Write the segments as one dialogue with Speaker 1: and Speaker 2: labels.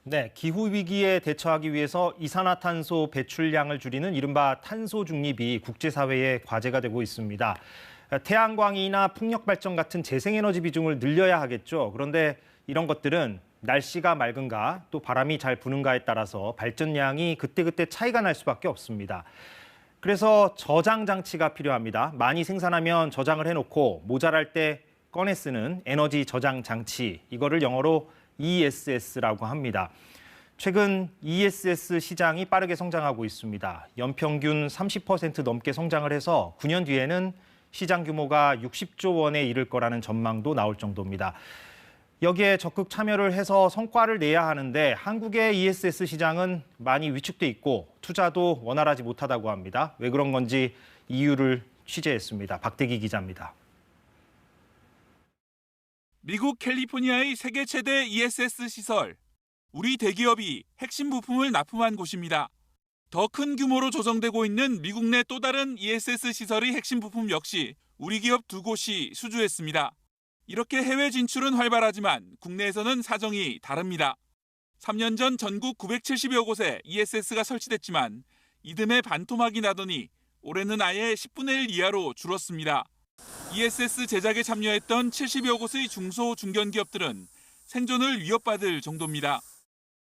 Speaker 1: 네, 기후 위기에 대처하기 위해서 이산화탄소 배출량을 줄이는 이른바 탄소 중립이 국제사회의 과제가 되고 있습니다. 태양광이나 풍력 발전 같은 재생에너지 비중을 늘려야 하겠죠. 그런데 이런 것들은 날씨가 맑은가 또 바람이 잘 부는가에 따라서 발전량이 그때그때 차이가 날 수밖에 없습니다. 그래서 저장 장치가 필요합니다. 많이 생산하면 저장을 해놓고 모자랄 때 꺼내 쓰는 에너지 저장 장치, 이거를 영어로 ESS라고 합니다. 최근 ESS 시장이 빠르게 성장하고 있습니다. 연평균 30% 넘게 성장을 해서 9년 뒤에는 시장 규모가 60조 원에 이를 거라는 전망도 나올 정도입니다. 여기에 적극 참여를 해서 성과를 내야 하는데 한국의 ESS 시장은 많이 위축돼 있고 투자도 원활하지 못하다고 합니다. 왜 그런 건지 이유를 취재했습니다. 박대기 기자입니다.
Speaker 2: 미국 캘리포니아의 세계 최대 ESS 시설. 우리 대기업이 핵심 부품을 납품한 곳입니다. 더 큰 규모로 조성되고 있는 미국 내 또 다른 ESS 시설의 핵심 부품 역시 우리 기업 두 곳이 수주했습니다. 이렇게 해외 진출은 활발하지만 국내에서는 사정이 다릅니다. 3년 전 전국 970여 곳에 ESS가 설치됐지만 이듬해 반토막이 나더니 올해는 아예 10분의 1 이하로 줄었습니다. ESS 제작에 참여했던 70여 곳의 중소 중견기업들은 생존을 위협받을 정도입니다.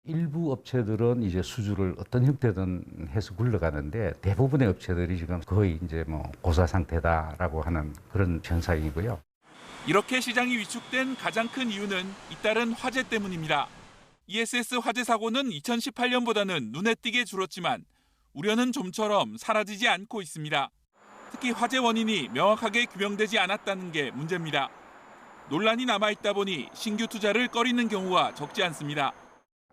Speaker 3: 일부 업체들은 이제 수주를 어떤 형태든 해서 굴러가는데 대부분의 업체들이 지금 거의 이제 고사 상태다라고 하는 그런 현상이고요.
Speaker 2: 이렇게 시장이 위축된 가장 큰 이유는 잇따른 화재 때문입니다. ESS 화재 사고는 2018년보다는 눈에 띄게 줄었지만 우려는 좀처럼 사라지지 않고 있습니다. 특히 화재 원인이 명확하게 규명되지 않았다는 게 문제입니다. 논란이 남아있다 보니 신규 투자를 꺼리는 경우가 적지 않습니다.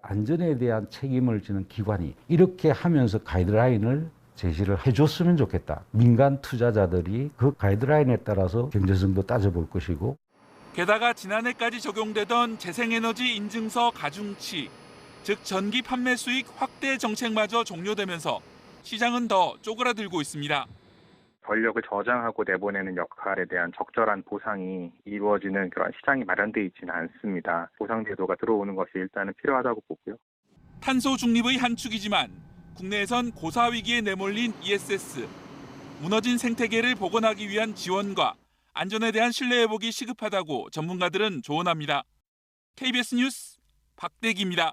Speaker 3: 안전에 대한 책임을 지는 기관이 이렇게 하면서 가이드라인을 제시를 해줬으면 좋겠다. 민간 투자자들이 그 가이드라인에 따라서 경제성도 따져볼 것이고.
Speaker 2: 게다가 지난해까지 적용되던 재생에너지 인증서 가중치, 즉 전기 판매 수익 확대 정책마저 종료되면서 시장은 더 쪼그라들고 있습니다.
Speaker 4: 전력을 저장하고 내보내는 역할에 대한 적절한 보상이 이루어지는 그런 시장이 마련돼 있지는 않습니다. 보상 제도가 들어오는 것이 일단은 필요하다고 보고요.
Speaker 2: 탄소 중립의 한 축이지만 국내에선 고사 위기에 내몰린 ESS. 무너진 생태계를 복원하기 위한 지원과 안전에 대한 신뢰 회복이 시급하다고 전문가들은 조언합니다. KBS 뉴스 박대기입니다.